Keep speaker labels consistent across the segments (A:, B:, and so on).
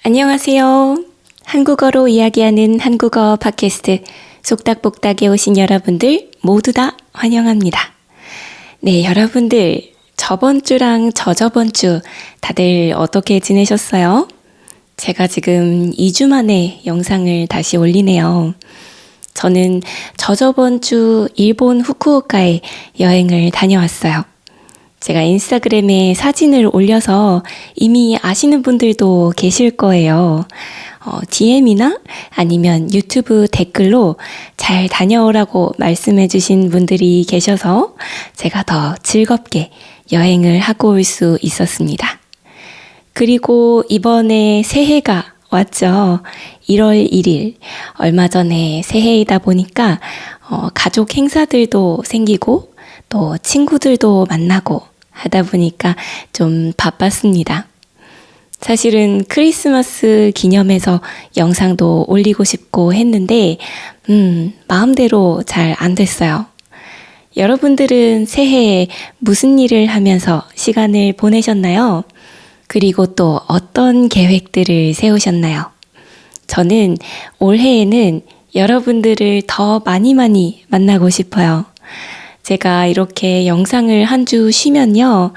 A: 안녕하세요. 한국어로 이야기하는 한국어 팟캐스트 속닥복닥에 오신 여러분들 모두 다 환영합니다. 네, 여러분들 저번 주랑 저저번 주 다들 어떻게 지내셨어요? 제가 지금 2주 만에 영상을 다시 올리네요. 저는 저저번 주 일본 후쿠오카에 여행을 다녀왔어요. 제가 인스타그램에 사진을 올려서 이미 아시는 분들도 계실 거예요. DM이나 아니면 유튜브 댓글로 잘 다녀오라고 말씀해 주신 분들이 계셔서 제가 더 즐겁게 여행을 하고 올 수 있었습니다. 그리고 이번에 새해가 왔죠. 1월 1일. 얼마 전에 새해이다 보니까 가족 행사들도 생기고 또 친구들도 만나고 하다 보니까 좀 바빴습니다. 사실은 크리스마스 기념해서 영상도 올리고 싶고 했는데 마음대로 잘 안 됐어요. 여러분들은 새해에 무슨 일을 하면서 시간을 보내셨나요? 그리고 또 어떤 계획들을 세우셨나요? 저는 올해에는 여러분들을 더 많이 만나고 싶어요. 제가 이렇게 영상을 한 주 쉬면요.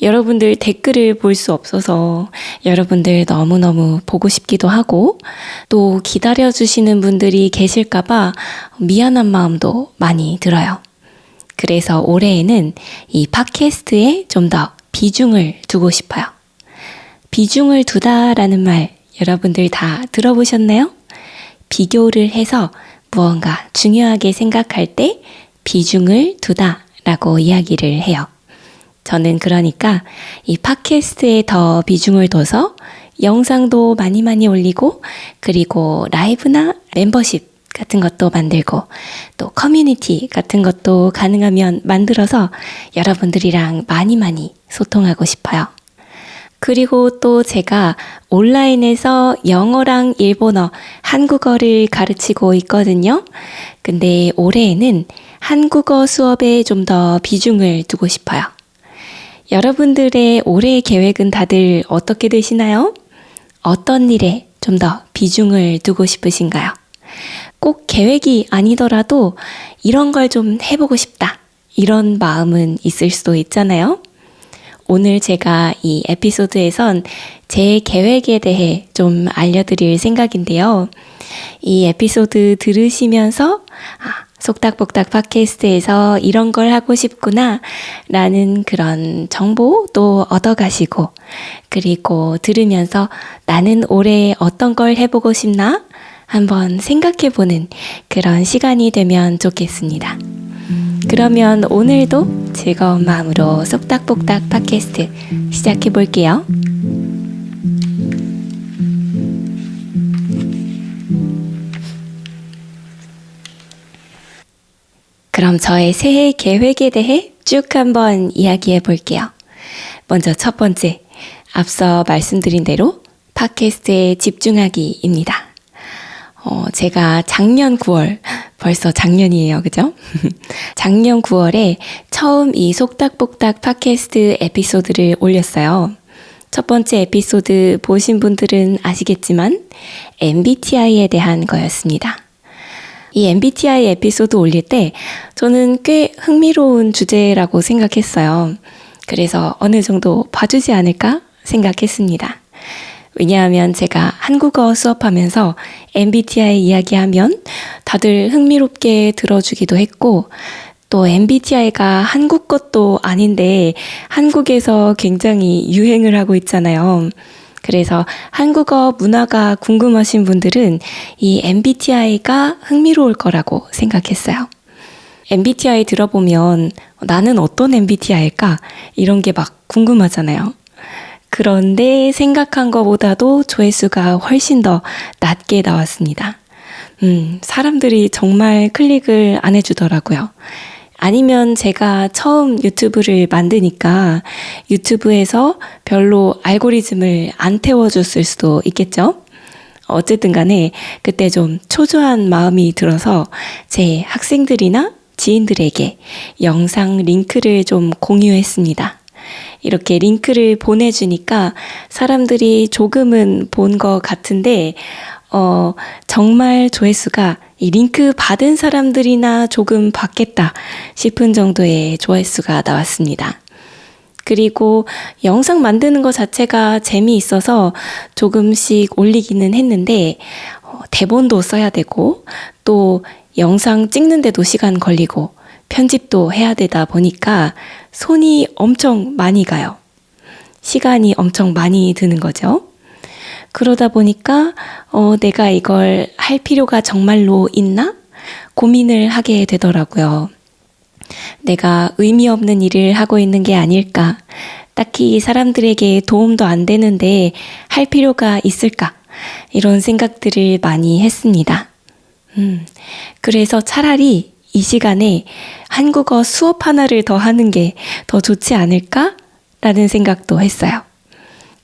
A: 여러분들 댓글을 볼 수 없어서 여러분들 너무너무 보고 싶기도 하고 또 기다려주시는 분들이 계실까봐 미안한 마음도 많이 들어요. 그래서 올해에는 이 팟캐스트에 좀 더 비중을 두고 싶어요. 비중을 두다라는 말 여러분들 다 들어보셨나요? 비교를 해서 무언가 중요하게 생각할 때 비중을 두다라고 이야기를 해요. 저는 그러니까 이 팟캐스트에 더 비중을 둬서 영상도 많이 올리고 그리고 라이브나 멤버십 같은 것도 만들고 또 커뮤니티 같은 것도 가능하면 만들어서 여러분들이랑 많이 소통하고 싶어요. 그리고 또 제가 온라인에서 영어랑 일본어, 한국어를 가르치고 있거든요. 근데 올해에는 한국어 수업에 좀 더 비중을 두고 싶어요. 여러분들의 올해 계획은 다들 어떻게 되시나요? 어떤 일에 좀 더 비중을 두고 싶으신가요? 꼭 계획이 아니더라도 이런 걸 좀 해보고 싶다. 이런 마음은 있을 수도 있잖아요. 오늘 제가 이 에피소드에선 제 계획에 대해 좀 알려드릴 생각인데요. 이 에피소드 들으시면서 속닥복닥 팟캐스트에서 이런 걸 하고 싶구나 라는 그런 정보도 얻어가시고 그리고 들으면서 나는 올해 어떤 걸 해보고 싶나 한번 생각해보는 그런 시간이 되면 좋겠습니다. 그러면 오늘도 즐거운 마음으로 속닥복닥 팟캐스트 시작해 볼게요. 그럼 저의 새해 계획에 대해 쭉 한번 이야기해 볼게요. 먼저 첫 번째, 앞서 말씀드린 대로 팟캐스트에 집중하기입니다. 제가 작년 9월, 벌써 작년이에요, 그죠? 작년 9월에 처음 이 속닥복닥 팟캐스트 에피소드를 올렸어요. 첫 번째 에피소드 보신 분들은 아시겠지만 MBTI에 대한 거였습니다. 이 MBTI 에피소드 올릴 때 저는 꽤 흥미로운 주제라고 생각했어요. 그래서 어느 정도 봐주지 않을까 생각했습니다. 왜냐하면 제가 한국어 수업하면서 MBTI 이야기하면 다들 흥미롭게 들어주기도 했고 또 MBTI가 한국 것도 아닌데 한국에서 굉장히 유행을 하고 있잖아요. 그래서 한국어 문화가 궁금하신 분들은 이 MBTI가 흥미로울 거라고 생각했어요. MBTI 들어보면 나는 어떤 MBTI일까? 이런 게 막 궁금하잖아요. 그런데 생각한 것보다도 조회수가 훨씬 더 낮게 나왔습니다. 사람들이 정말 클릭을 안 해주더라고요. 아니면 제가 처음 유튜브를 만드니까 유튜브에서 별로 알고리즘을 안 태워줬을 수도 있겠죠? 어쨌든 간에 그때 좀 초조한 마음이 들어서 제 학생들이나 지인들에게 영상 링크를 좀 공유했습니다. 이렇게 링크를 보내주니까 사람들이 조금은 본 것 같은데, 정말 조회수가 이 링크 받은 사람들이나 조금 받겠다 싶은 정도의 조회수가 나왔습니다. 그리고 영상 만드는 것 자체가 재미있어서 조금씩 올리기는 했는데, 대본도 써야 되고, 또 영상 찍는데도 시간 걸리고, 편집도 해야 되다 보니까 손이 엄청 많이 가요. 시간이 엄청 많이 드는 거죠. 그러다 보니까 내가 이걸 할 필요가 정말로 있나? 고민을 하게 되더라고요. 내가 의미 없는 일을 하고 있는 게 아닐까? 딱히 사람들에게 도움도 안 되는데 할 필요가 있을까? 이런 생각들을 많이 했습니다. 그래서 차라리 이 시간에 한국어 수업 하나를 더 하는 게 더 좋지 않을까? 라는 생각도 했어요.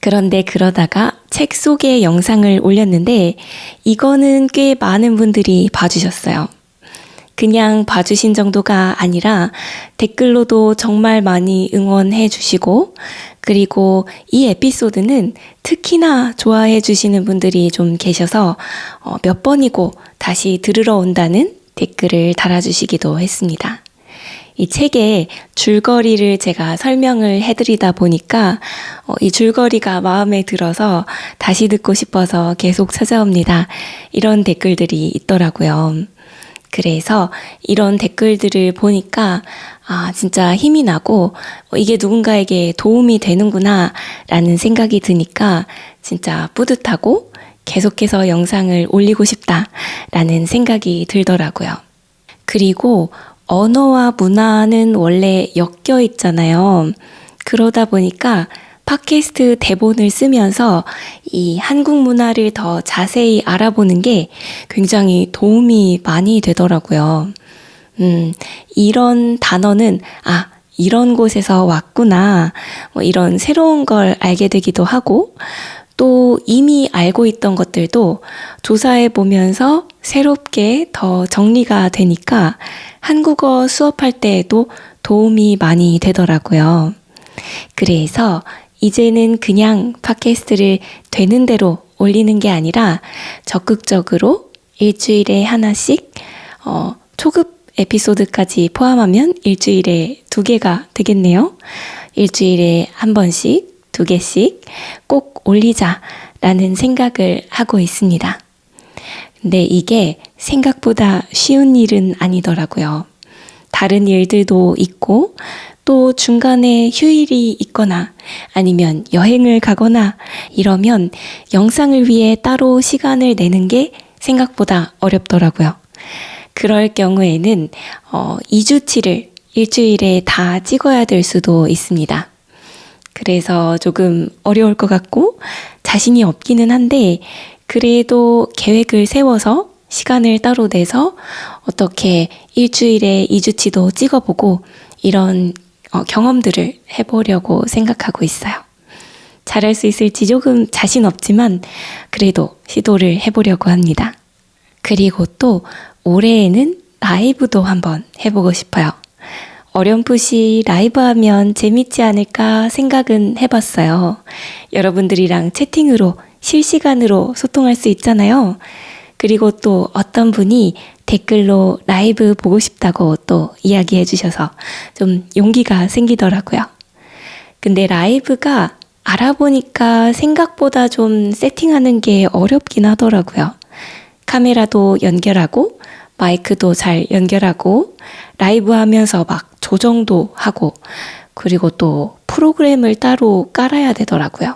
A: 그런데 그러다가 책 소개 영상을 올렸는데 이거는 꽤 많은 분들이 봐주셨어요. 그냥 봐주신 정도가 아니라 댓글로도 정말 많이 응원해 주시고, 그리고 이 에피소드는 특히나 좋아해 주시는 분들이 좀 계셔서 몇 번이고 다시 들으러 온다는 댓글을 달아주시기도 했습니다. 이 책의 줄거리를 제가 설명을 해드리다 보니까 이 줄거리가 마음에 들어서 다시 듣고 싶어서 계속 찾아옵니다. 이런 댓글들이 있더라고요. 그래서 이런 댓글들을 보니까 진짜 힘이 나고 이게 누군가에게 도움이 되는구나 라는 생각이 드니까 진짜 뿌듯하고 계속해서 영상을 올리고 싶다 라는 생각이 들더라고요. 그리고 언어와 문화는 원래 엮여 있잖아요. 그러다 보니까 팟캐스트 대본을 쓰면서 이 한국 문화를 더 자세히 알아보는 게 굉장히 도움이 많이 되더라고요. 이런 단어는 이런 곳에서 왔구나, 이런 새로운 걸 알게 되기도 하고, 또 이미 알고 있던 것들도 조사해 보면서 새롭게 더 정리가 되니까 한국어 수업할 때에도 도움이 많이 되더라고요. 그래서 이제는 그냥 팟캐스트를 되는 대로 올리는 게 아니라 적극적으로 일주일에 하나씩, 초급 에피소드까지 포함하면 일주일에 2개가 되겠네요. 일주일에 한 번씩, 2개씩 꼭 올리자라는 생각을 하고 있습니다. 근데 이게 생각보다 쉬운 일은 아니더라고요. 다른 일들도 있고, 또 중간에 휴일이 있거나 아니면 여행을 가거나 이러면 영상을 위해 따로 시간을 내는 게 생각보다 어렵더라고요. 그럴 경우에는 2주치를 일주일에 다 찍어야 될 수도 있습니다. 그래서 조금 어려울 것 같고 자신이 없기는 한데, 그래도 계획을 세워서 시간을 따로 내서 어떻게 일주일에 2주치도 찍어보고 이런 경험들을 해보려고 생각하고 있어요. 잘할 수 있을지 조금 자신 없지만 그래도 시도를 해보려고 합니다. 그리고 또 올해에는 라이브도 한번 해보고 싶어요. 어렴풋이 라이브 하면 재밌지 않을까 생각은 해봤어요. 여러분들이랑 채팅으로 실시간으로 소통할 수 있잖아요. 그리고 또 어떤 분이 댓글로 라이브 보고 싶다고 또 이야기해 주셔서 좀 용기가 생기더라고요. 근데 라이브가 알아보니까 생각보다 좀 세팅하는 게 어렵긴 하더라고요. 카메라도 연결하고 마이크도 잘 연결하고 라이브 하면서 막 조정도 하고, 그리고 또 프로그램을 따로 깔아야 되더라고요.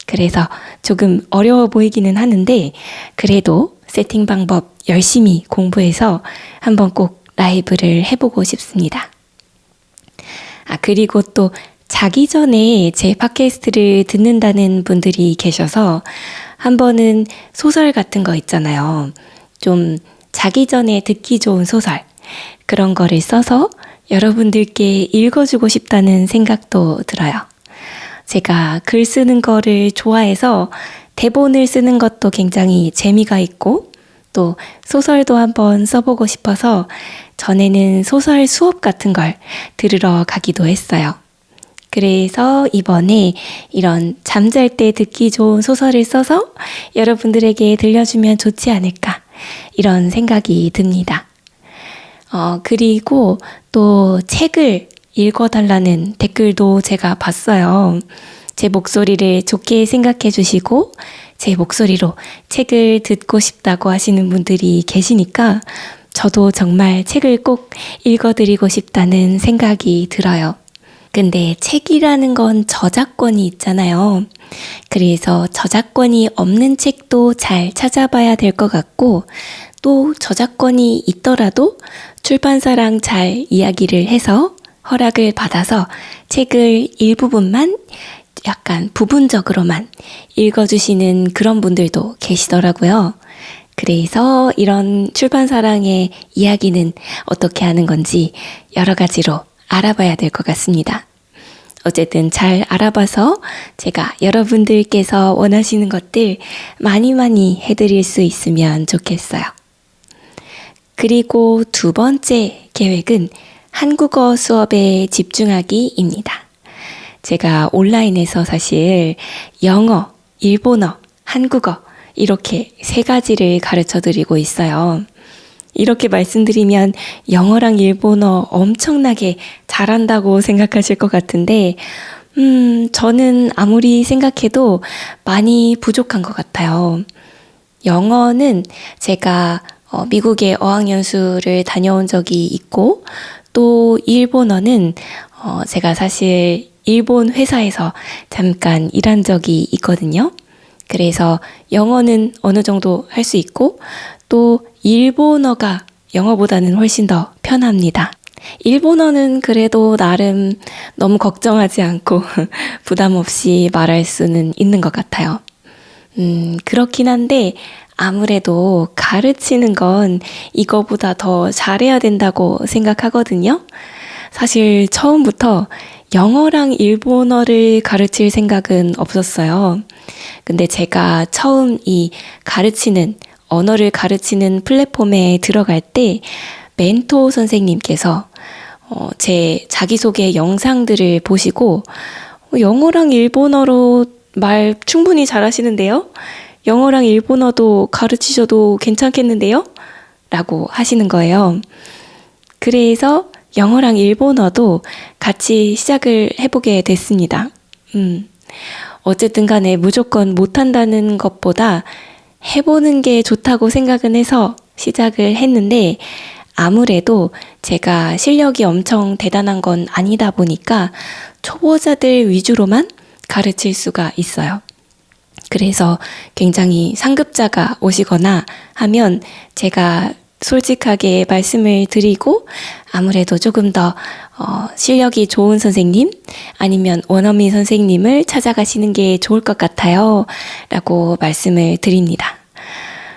A: 그래서 조금 어려워 보이기는 하는데 그래도 세팅 방법 열심히 공부해서 한번 꼭 라이브를 해보고 싶습니다. 그리고 또 자기 전에 제 팟캐스트를 듣는다는 분들이 계셔서 한 번은 소설 같은 거 있잖아요. 좀 자기 전에 듣기 좋은 소설, 그런 거를 써서 여러분들께 읽어주고 싶다는 생각도 들어요. 제가 글 쓰는 거를 좋아해서 대본을 쓰는 것도 굉장히 재미가 있고, 또 소설도 한번 써보고 싶어서 전에는 소설 수업 같은 걸 들으러 가기도 했어요. 그래서 이번에 이런 잠잘 때 듣기 좋은 소설을 써서 여러분들에게 들려주면 좋지 않을까, 이런 생각이 듭니다. 그리고 또 책을 읽어달라는 댓글도 제가 봤어요. 제 목소리를 좋게 생각해 주시고 제 목소리로 책을 듣고 싶다고 하시는 분들이 계시니까 저도 정말 책을 꼭 읽어드리고 싶다는 생각이 들어요. 근데 책이라는 건 저작권이 있잖아요. 그래서 저작권이 없는 책도 잘 찾아봐야 될 것 같고, 또 저작권이 있더라도 출판사랑 잘 이야기를 해서 허락을 받아서 책을 일부분만, 약간 부분적으로만 읽어주시는 그런 분들도 계시더라고요. 그래서 이런 출판사랑의 이야기는 어떻게 하는 건지 여러 가지로 알아봐야 될 것 같습니다. 어쨌든 잘 알아봐서 제가 여러분들께서 원하시는 것들 많이 해드릴 수 있으면 좋겠어요. 그리고 두 번째 계획은 한국어 수업에 집중하기입니다. 제가 온라인에서 사실 영어, 일본어, 한국어 이렇게 세 가지를 가르쳐 드리고 있어요. 이렇게 말씀드리면 영어랑 일본어 엄청나게 잘한다고 생각하실 것 같은데, 저는 아무리 생각해도 많이 부족한 것 같아요. 영어는 제가 미국에 어학연수를 다녀온 적이 있고, 또 일본어는 제가 사실 일본 회사에서 잠깐 일한 적이 있거든요. 그래서 영어는 어느 정도 할 수 있고, 또 일본어가 영어보다는 훨씬 더 편합니다. 일본어는 그래도 나름 너무 걱정하지 않고 부담 없이 말할 수는 있는 것 같아요. 그렇긴 한데 아무래도 가르치는 건 이거보다 더 잘해야 된다고 생각하거든요. 사실 처음부터 영어랑 일본어를 가르칠 생각은 없었어요. 근데 제가 처음 이 언어를 가르치는 플랫폼에 들어갈 때 멘토 선생님께서 제 자기소개 영상들을 보시고 영어랑 일본어로 말 충분히 잘하시는데요? 영어랑 일본어도 가르치셔도 괜찮겠는데요? 라고 하시는 거예요. 그래서 영어랑 일본어도 같이 시작을 해보게 됐습니다. 어쨌든 간에 무조건 못한다는 것보다 해보는 게 좋다고 생각은 해서 시작을 했는데, 아무래도 제가 실력이 엄청 대단한 건 아니다 보니까 초보자들 위주로만 가르칠 수가 있어요. 그래서 굉장히 상급자가 오시거나 하면 제가 솔직하게 말씀을 드리고, 아무래도 조금 더 실력이 좋은 선생님 아니면 원어민 선생님을 찾아가시는 게 좋을 것 같아요 라고 말씀을 드립니다.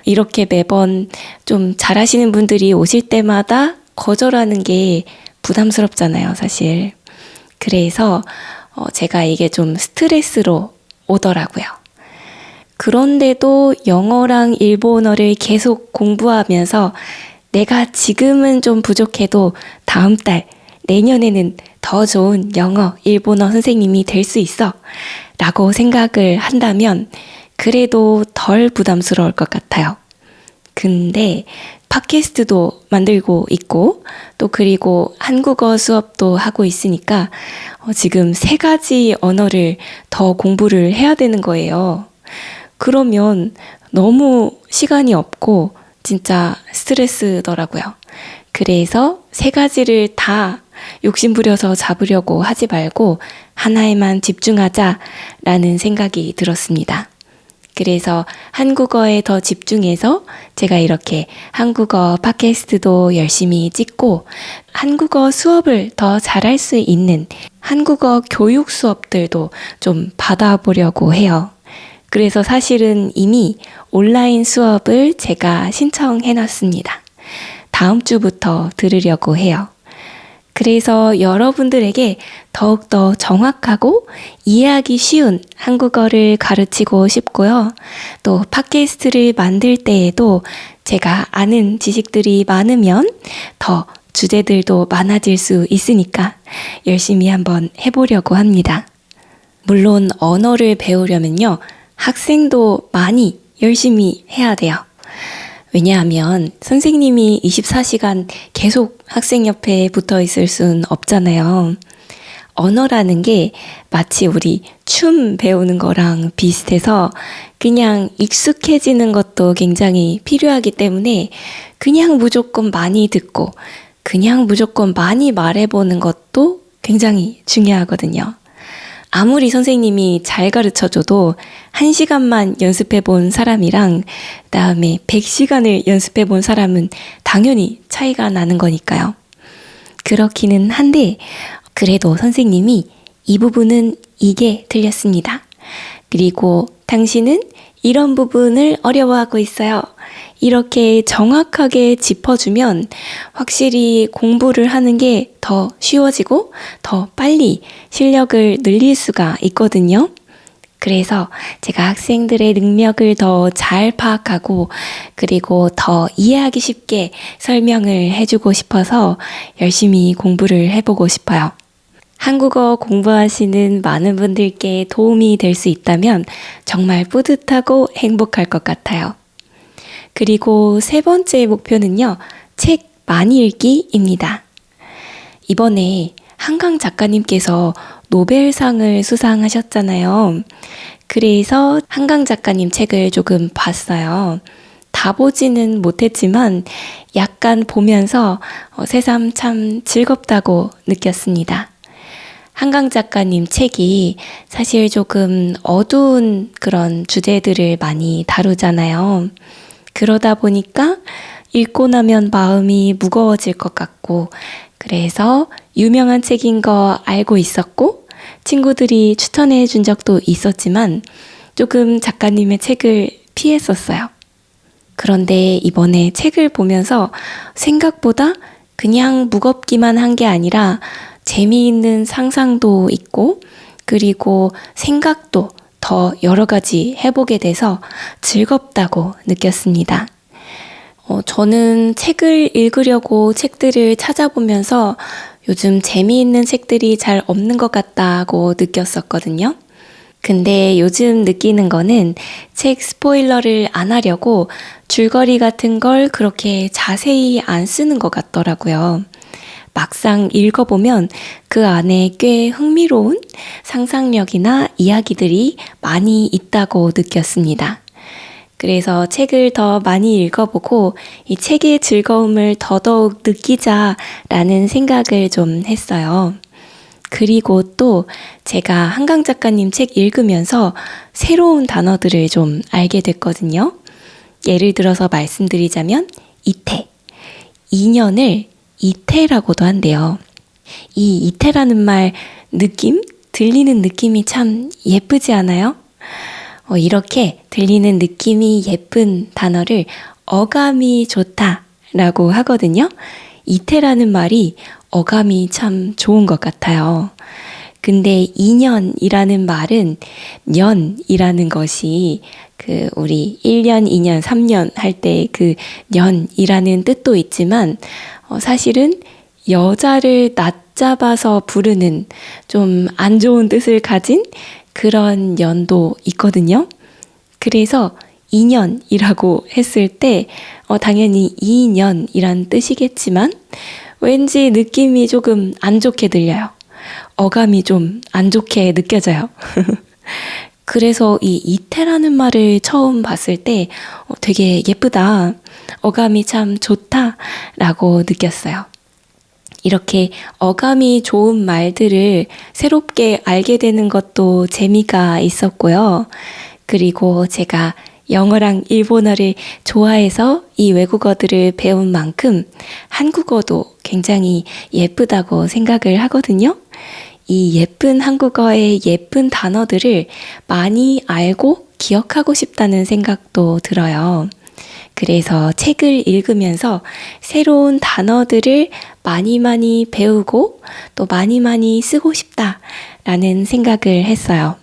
A: 이렇게 매번 좀 잘하시는 분들이 오실 때마다 거절하는 게 부담스럽잖아요, 사실. 그래서 제가 이게 좀 스트레스로 오더라고요. 그런데도 영어랑 일본어를 계속 공부하면서 내가 지금은 좀 부족해도 다음 달, 내년에는 더 좋은 영어, 일본어 선생님이 될 수 있어 라고 생각을 한다면 그래도 덜 부담스러울 것 같아요. 근데 팟캐스트도 만들고 있고 또 그리고 한국어 수업도 하고 있으니까 지금 세 가지 언어를 더 공부를 해야 되는 거예요. 그러면 너무 시간이 없고 진짜 스트레스더라고요. 그래서 세 가지를 다 욕심부려서 잡으려고 하지 말고 하나에만 집중하자라는 생각이 들었습니다. 그래서 한국어에 더 집중해서 제가 이렇게 한국어 팟캐스트도 열심히 찍고 한국어 수업을 더 잘할 수 있는 한국어 교육 수업들도 좀 받아보려고 해요. 그래서 사실은 이미 온라인 수업을 제가 신청해놨습니다. 다음 주부터 들으려고 해요. 그래서 여러분들에게 더욱더 정확하고 이해하기 쉬운 한국어를 가르치고 싶고요. 또 팟캐스트를 만들 때에도 제가 아는 지식들이 많으면 더 주제들도 많아질 수 있으니까 열심히 한번 해보려고 합니다. 물론 언어를 배우려면요, 학생도 많이 열심히 해야 돼요. 왜냐하면 선생님이 24시간 계속 학생 옆에 붙어 있을 순 없잖아요. 언어라는 게 마치 우리 춤 배우는 거랑 비슷해서 그냥 익숙해지는 것도 굉장히 필요하기 때문에 그냥 무조건 많이 듣고 그냥 무조건 많이 말해보는 것도 굉장히 중요하거든요. 아무리 선생님이 잘 가르쳐줘도 1시간만 연습해 본 사람이랑 그다음에 100시간을 연습해 본 사람은 당연히 차이가 나는 거니까요. 그렇기는 한데 그래도 선생님이 이 부분은 이게 틀렸습니다. 그리고 당신은 이런 부분을 어려워하고 있어요. 이렇게 정확하게 짚어주면 확실히 공부를 하는 게 더 쉬워지고 더 빨리 실력을 늘릴 수가 있거든요. 그래서 제가 학생들의 능력을 더 잘 파악하고 그리고 더 이해하기 쉽게 설명을 해주고 싶어서 열심히 공부를 해보고 싶어요. 한국어 공부하시는 많은 분들께 도움이 될 수 있다면 정말 뿌듯하고 행복할 것 같아요. 그리고 세 번째 목표는요, 책 많이 읽기입니다. 이번에 한강 작가님께서 노벨상을 수상하셨잖아요. 그래서 한강 작가님 책을 조금 봤어요. 다 보지는 못했지만 약간 보면서 새삼 참 즐겁다고 느꼈습니다. 한강 작가님 책이 사실 조금 어두운 그런 주제들을 많이 다루잖아요. 그러다 보니까 읽고 나면 마음이 무거워질 것 같고 그래서 유명한 책인 거 알고 있었고 친구들이 추천해 준 적도 있었지만 조금 작가님의 책을 피했었어요. 그런데 이번에 책을 보면서 생각보다 그냥 무겁기만 한 게 아니라 재미있는 상상도 있고 그리고 생각도 더 여러 가지 해보게 돼서 즐겁다고 느꼈습니다. 저는 책을 읽으려고 책들을 찾아보면서 요즘 재미있는 책들이 잘 없는 것 같다고 느꼈었거든요. 근데 요즘 느끼는 거는 책 스포일러를 안 하려고 줄거리 같은 걸 그렇게 자세히 안 쓰는 것 같더라고요. 막상 읽어보면 그 안에 꽤 흥미로운 상상력이나 이야기들이 많이 있다고 느꼈습니다. 그래서 책을 더 많이 읽어보고 이 책의 즐거움을 더더욱 느끼자라는 생각을 좀 했어요. 그리고 또 제가 한강 작가님 책 읽으면서 새로운 단어들을 좀 알게 됐거든요. 예를 들어서 말씀드리자면 이태, 인연을 이태라고도 한대요. 이 이태라는 말 들리는 느낌이 참 예쁘지 않아요? 이렇게 들리는 느낌이 예쁜 단어를 어감이 좋다라고 하거든요. 이태라는 말이 어감이 참 좋은 것 같아요. 근데 인연이라는 말은 년이라는 것이 우리 1년, 2년, 3년 할 때 그 년이라는 뜻도 있지만 사실은 여자를 낮잡아서 부르는 좀 안 좋은 뜻을 가진 그런 년도 있거든요. 그래서 2년이라고 했을 때 당연히 2년이란 뜻이겠지만 왠지 느낌이 조금 안 좋게 들려요. 어감이 좀 안 좋게 느껴져요. 그래서 이 이태라는 말을 처음 봤을 때 되게 예쁘다, 어감이 참 좋다라고 느꼈어요. 이렇게 어감이 좋은 말들을 새롭게 알게 되는 것도 재미가 있었고요. 그리고 제가 영어랑 일본어를 좋아해서 이 외국어들을 배운 만큼 한국어도 굉장히 예쁘다고 생각을 하거든요. 이 예쁜 한국어의 예쁜 단어들을 많이 알고 기억하고 싶다는 생각도 들어요. 그래서 책을 읽으면서 새로운 단어들을 많이 배우고 또 많이 쓰고 싶다라는 생각을 했어요.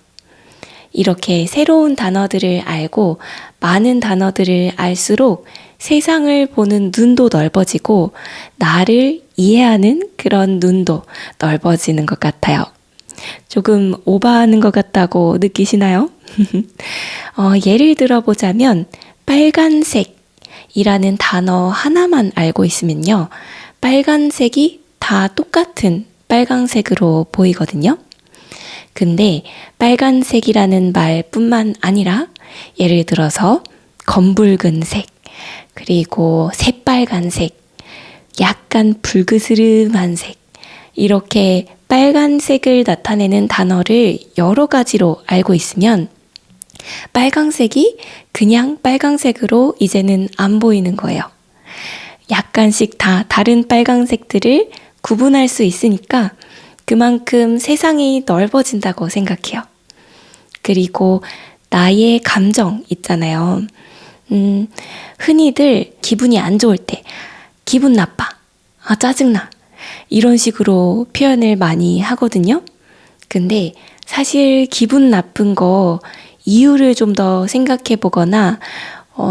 A: 이렇게 새로운 단어들을 알고 많은 단어들을 알수록 세상을 보는 눈도 넓어지고 나를 이해하는 그런 눈도 넓어지는 것 같아요. 조금 오버하는 것 같다고 느끼시나요? 예를 들어보자면 빨간색이라는 단어 하나만 알고 있으면요. 빨간색이 다 똑같은 빨간색으로 보이거든요. 근데 빨간색이라는 말뿐만 아니라 예를 들어서 검붉은색, 그리고 새빨간색, 약간 붉으스름한 색, 이렇게 빨간색을 나타내는 단어를 여러 가지로 알고 있으면 빨강색이 그냥 빨강색으로 이제는 안 보이는 거예요. 약간씩 다 다른 빨강색들을 구분할 수 있으니까 그만큼 세상이 넓어진다고 생각해요. 그리고 나의 감정 있잖아요. 흔히들 기분이 안 좋을 때 기분 나빠, 짜증나 이런 식으로 표현을 많이 하거든요. 근데 사실 기분 나쁜 거 이유를 좀 더 생각해 보거나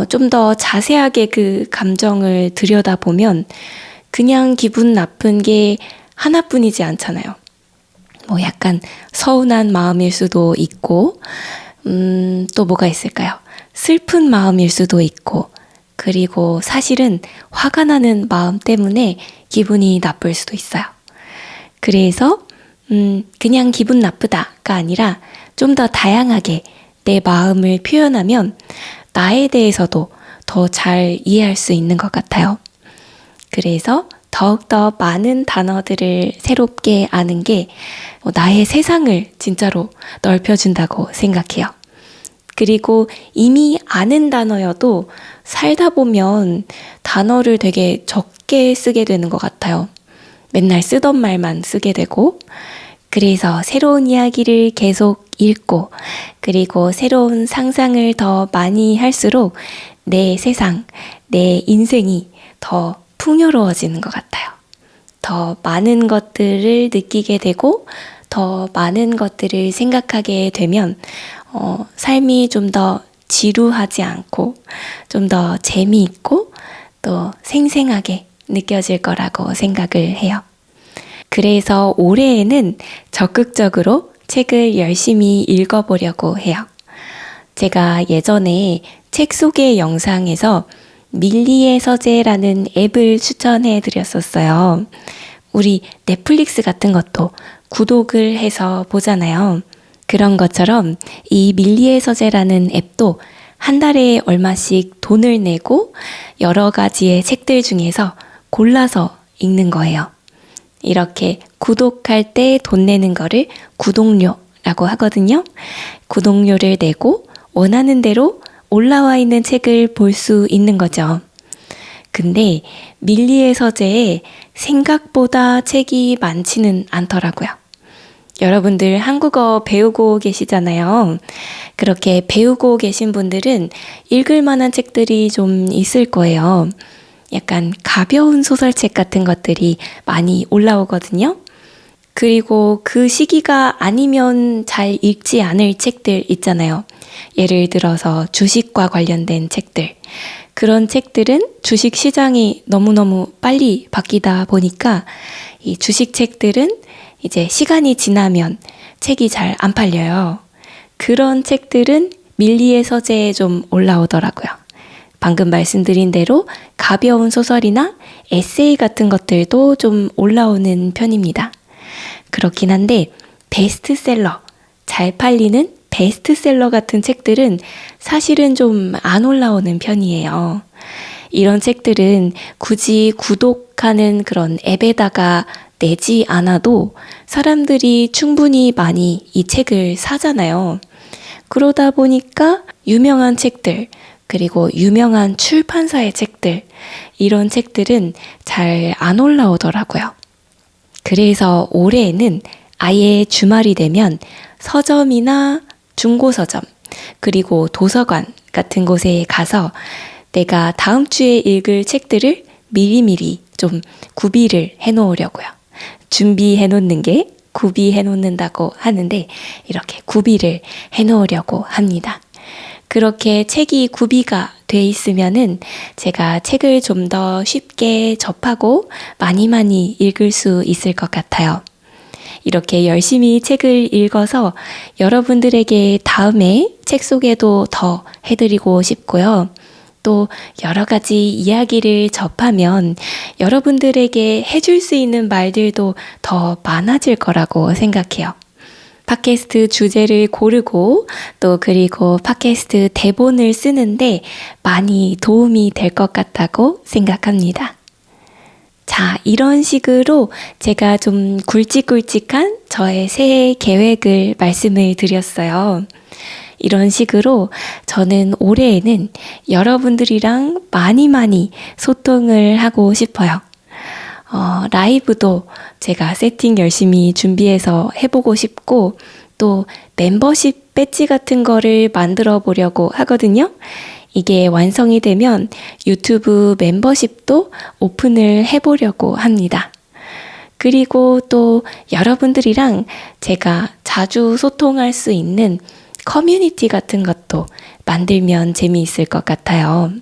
A: 좀 더 자세하게 그 감정을 들여다보면 그냥 기분 나쁜 게 하나뿐이지 않잖아요. 뭐 약간 서운한 마음일 수도 있고, 또 뭐가 있을까요? 슬픈 마음일 수도 있고, 그리고 사실은 화가 나는 마음 때문에 기분이 나쁠 수도 있어요. 그래서 그냥 기분 나쁘다가 아니라 좀 더 다양하게 내 마음을 표현하면 나에 대해서도 더 잘 이해할 수 있는 것 같아요. 그래서 더욱더 많은 단어들을 새롭게 아는 게 나의 세상을 진짜로 넓혀준다고 생각해요. 그리고 이미 아는 단어여도 살다 보면 단어를 되게 적게 쓰게 되는 것 같아요. 맨날 쓰던 말만 쓰게 되고, 그래서 새로운 이야기를 계속 읽고, 그리고 새로운 상상을 더 많이 할수록 내 세상, 내 인생이 더 풍요로워지는 것 같아요. 더 많은 것들을 느끼게 되고, 더 많은 것들을 생각하게 되면 삶이 좀 더 지루하지 않고 좀 더 재미있고 또 생생하게 느껴질 거라고 생각을 해요. 그래서 올해에는 적극적으로 책을 열심히 읽어보려고 해요. 제가 예전에 책 소개 영상에서 밀리의 서재라는 앱을 추천해 드렸었어요. 우리 넷플릭스 같은 것도 구독을 해서 보잖아요. 그런 것처럼 이 밀리의 서재라는 앱도 한 달에 얼마씩 돈을 내고 여러 가지의 책들 중에서 골라서 읽는 거예요. 이렇게 구독할 때 돈 내는 거를 구독료라고 하거든요. 구독료를 내고 원하는 대로 올라와 있는 책을 볼 수 있는 거죠. 근데 밀리의 서재에 생각보다 책이 많지는 않더라고요. 여러분들 한국어 배우고 계시잖아요. 그렇게 배우고 계신 분들은 읽을 만한 책들이 좀 있을 거예요. 약간 가벼운 소설책 같은 것들이 많이 올라오거든요. 그리고 그 시기가 아니면 잘 읽지 않을 책들 있잖아요. 예를 들어서 주식과 관련된 책들. 그런 책들은 주식 시장이 너무너무 빨리 바뀌다 보니까 이 주식 책들은 이제 시간이 지나면 책이 잘 안 팔려요. 그런 책들은 밀리의 서재에 좀 올라오더라고요. 방금 말씀드린 대로 가벼운 소설이나 에세이 같은 것들도 좀 올라오는 편입니다. 그렇긴 한데 베스트셀러, 잘 팔리는 베스트셀러 같은 책들은 사실은 좀 안 올라오는 편이에요. 이런 책들은 굳이 구독하는 그런 앱에다가 내지 않아도 사람들이 충분히 많이 이 책을 사잖아요. 그러다 보니까 유명한 책들, 그리고 유명한 출판사의 책들, 이런 책들은 잘 안 올라오더라고요. 그래서 올해에는 아예 주말이 되면 서점이나 중고서점, 그리고 도서관 같은 곳에 가서 내가 다음 주에 읽을 책들을 미리미리 좀 구비를 해놓으려고요. 준비해놓는 게 구비해놓는다고 하는데 이렇게 구비를 해놓으려고 합니다. 그렇게 책이 구비가 돼 있으면은 제가 책을 좀 더 쉽게 접하고 많이 읽을 수 있을 것 같아요. 이렇게 열심히 책을 읽어서 여러분들에게 다음에 책 소개도 더 해드리고 싶고요. 또 여러 가지 이야기를 접하면 여러분들에게 해줄 수 있는 말들도 더 많아질 거라고 생각해요. 팟캐스트 주제를 고르고 또 그리고 팟캐스트 대본을 쓰는데 많이 도움이 될 것 같다고 생각합니다. 자, 이런 식으로 제가 좀 굵직굵직한 저의 새해 계획을 말씀을 드렸어요. 이런 식으로 저는 올해에는 여러분들이랑 많이 소통을 하고 싶어요. 라이브도 제가 세팅 열심히 준비해서 해보고 싶고 또 멤버십 배지 같은 거를 만들어 보려고 하거든요. 이게 완성이 되면 유튜브 멤버십도 오픈을 해보려고 합니다. 그리고 또 여러분들이랑 제가 자주 소통할 수 있는 커뮤니티 같은 것도 만들면 재미있을 것 같아요.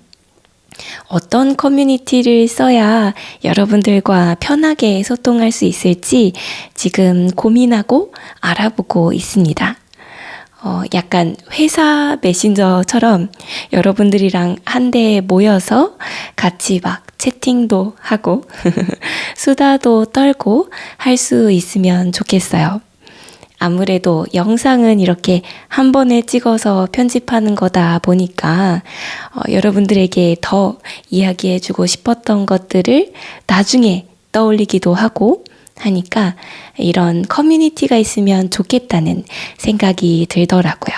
A: 어떤 커뮤니티를 써야 여러분들과 편하게 소통할 수 있을지 지금 고민하고 알아보고 있습니다. 약간 회사 메신저처럼 여러분들이랑 한데 모여서 같이 막 채팅도 하고 수다도 떨고 할 수 있으면 좋겠어요. 아무래도 영상은 이렇게 한 번에 찍어서 편집하는 거다 보니까 여러분들에게 더 이야기해주고 싶었던 것들을 나중에 떠올리기도 하고 하니까 이런 커뮤니티가 있으면 좋겠다는 생각이 들더라고요.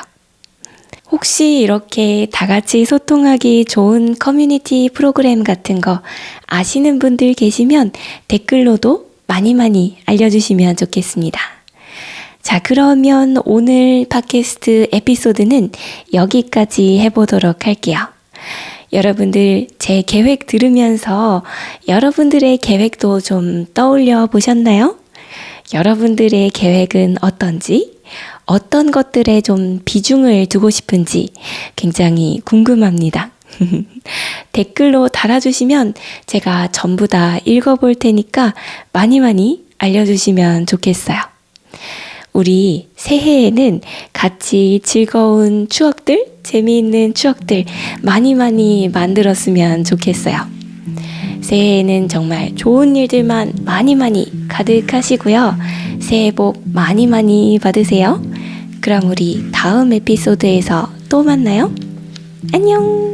A: 혹시 이렇게 다 같이 소통하기 좋은 커뮤니티 프로그램 같은 거 아시는 분들 계시면 댓글로도 많이 알려주시면 좋겠습니다. 자, 그러면 오늘 팟캐스트 에피소드는 여기까지 해보도록 할게요. 여러분들 제 계획 들으면서 여러분들의 계획도 좀 떠올려 보셨나요? 여러분들의 계획은 어떤지, 어떤 것들에 좀 비중을 두고 싶은지 굉장히 궁금합니다. 댓글로 달아주시면 제가 전부 다 읽어볼 테니까 많이 알려주시면 좋겠어요. 우리 새해에는 같이 즐거운 추억들, 재미있는 추억들 많이 만들었으면 좋겠어요. 새해에는 정말 좋은 일들만 많이 가득하시고요. 새해 복 많이 받으세요. 그럼 우리 다음 에피소드에서 또 만나요. 안녕!